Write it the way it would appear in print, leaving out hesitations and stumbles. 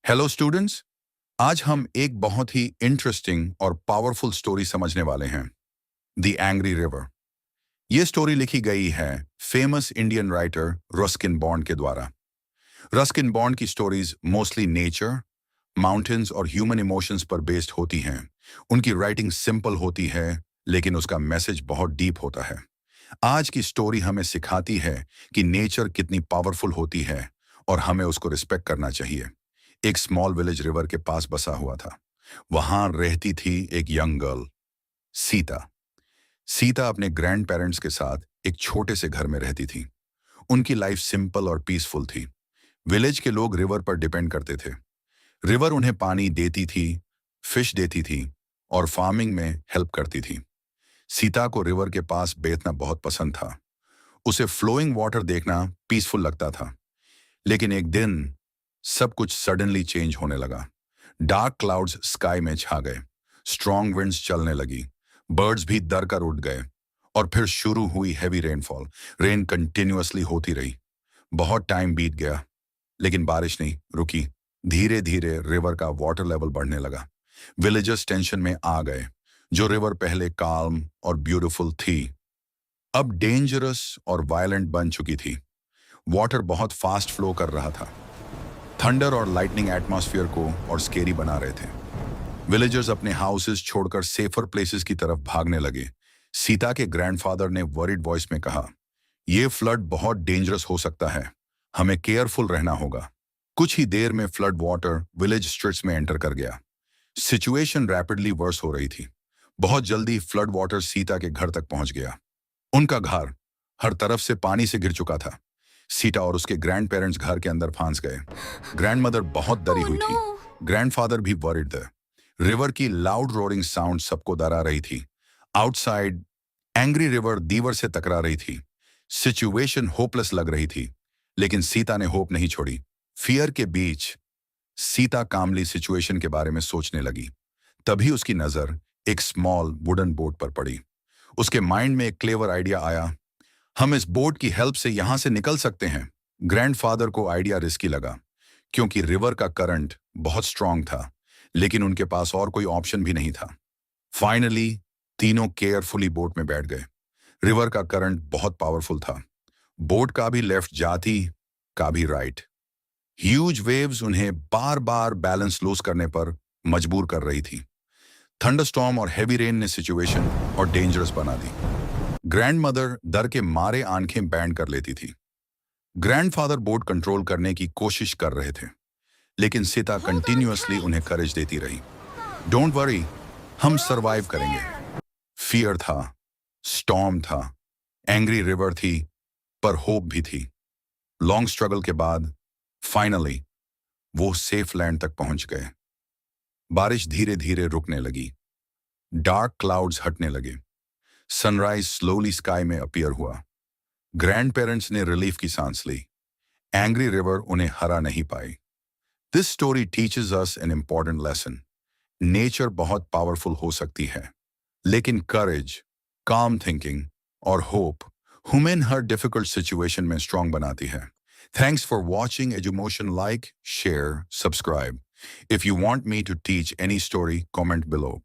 Hello students. आज हम एक बहुत ही इंटरेस्टिंग और पावरफुल स्टोरी समझने वाले हैं, द एंग्री रिवर। ये स्टोरी लिखी गई है famous Indian writer Ruskin bond के द्वारा। रस्किन बॉन्ड की स्टोरीज मोस्टली नेचर, माउंटेन्स और ह्यूमन इमोशंस पर बेस्ड होती हैं। उनकी राइटिंग सिंपल होती है, लेकिन उसका मैसेज बहुत डीप होता है। आज की स्टोरी हमें सिखाती है कि नेचर कितनी पावरफुल होती है और हमें उसको रिस्पेक्ट करना चाहिए। एक स्मॉल विलेज रिवर के पास बसा हुआ था। वहां रहती थी एक यंग गर्ल, सीता। सीता अपने ग्रैंड पेरेंट्स के साथ एक छोटे से घर में रहती थी। उनकी लाइफ सिंपल और पीसफुल थी। विलेज के लोग रिवर पर डिपेंड करते थे। रिवर उन्हें पानी देती थी, फिश देती थी और फार्मिंग में हेल्प करती थी। सीता को रिवर के पास बैठना बहुत पसंद था। उसे फ्लोइंग वाटर देखना पीसफुल लगता था। लेकिन एक दिन सब कुछ सडनली चेंज होने लगा। डार्क क्लाउड्स स्काई में छा गए, स्ट्रॉन्ग विंड्स चलने लगी, बर्ड्स भी डर कर उड़ गए और फिर शुरू हुई हैवी रेनफॉल। रेन कंटिन्यूअसली होती रही। बहुत टाइम बीत गया, लेकिन बारिश नहीं रुकी। धीरे धीरे रिवर का वाटर लेवल बढ़ने लगा। विलेजर्स टेंशन में आ गए। जो रिवर पहले काल्म और ब्यूटीफुल थी, अब डेंजरस और वायलेंट बन चुकी थी। वाटर बहुत फास्ट फ्लो कर रहा था। थंडर और लाइटनिंग एटमॉस्फेयर को और स्केरी बना रहे थे। विलेजर्स अपने हाउसेस छोड़कर सेफर प्लेसेस की तरफ भागने लगे। सीता के ग्रैंडफादर ने वरिड वॉइस में कहा, यह फ्लड बहुत डेंजरस हो सकता है, हमें केयरफुल रहना होगा। कुछ ही देर में फ्लड वाटर विलेज स्ट्रीट्स में एंटर कर गया। सिचुएशन रैपिडली वर्स हो रही थी। बहुत जल्दी फ्लड वाटर सीता के घर तक पहुंच गया। उनका घर हर तरफ से पानी से घिर चुका था। सीता और उसके ग्रैंड पेरेंट्स घर के अंदर फंस गए। ग्रैंड मदर बहुत डरी ओह हुई नो! थी। ग्रैंडफादर भी वरिड थे। रिवर की लाउड रोरिंग साउंड सबको डरा रही थी। आउटसाइड एंग्री रिवर दीवर से टकरा रही थी। सिचुएशन होपलेस लग रही थी, लेकिन सीता ने होप नहीं छोड़ी। फियर के बीच सीता कामली सिचुएशन के बारे में सोचने लगी। तभी उसकी नजर एक स्मॉल वुडन बोट पर पड़ी। उसके माइंड में एक क्लेवर आइडिया आया। हम इस बोट की हेल्प से यहां से निकल सकते हैं। ग्रैंडफादर को आइडिया रिस्की लगा, क्योंकि रिवर का करंट बहुत स्ट्रांग था, लेकिन उनके पास और कोई ऑप्शन भी नहीं था। फाइनली तीनों केयरफुली बोट में बैठ गए। रिवर का करंट बहुत पावरफुल था। बोट का भी लेफ्ट जाती, का भी राइट। ह्यूज वेव्स उन्हें बार बार बैलेंस लूज करने पर मजबूर कर रही थी। थंडरस्टॉर्म और हेवी रेन ने सिचुएशन और डेंजरस बना दी। ग्रैंड मदर डर के मारे आंखें बैंड कर लेती थी। ग्रैंडफादर बोट कंट्रोल करने की कोशिश कर रहे थे, लेकिन सीता Hold on कंटिन्यूअसली उन्हें tight! करेज देती रही। डोंट वरी, हम We're सरवाइव almost करेंगे। there! फियर था, स्टॉर्म था, एंग्री रिवर थी, पर होप भी थी। लॉन्ग स्ट्रगल के बाद फाइनली वो सेफ लैंड तक पहुंच गए। बारिश धीरे धीरे रुकने लगी। डार्क क्लाउड्स हटने लगे। सनराइज स्लोली स्काई में अपीयर हुआ। ग्रैंड पेरेंट्स ने रिलीफ की सांस ली। एंग्री रिवर उन्हें हरा नहीं पाई। This story teaches us an important lesson. Nature बहुत पावरफुल हो सकती है, लेकिन करेज, काम थिंकिंग और होप हुमेन हर डिफिकल्ट सिचुएशन में स्ट्रांग बनाती है। Thanks for watching Edumotion. Like, share, subscribe. If you want me to teach any story, comment below.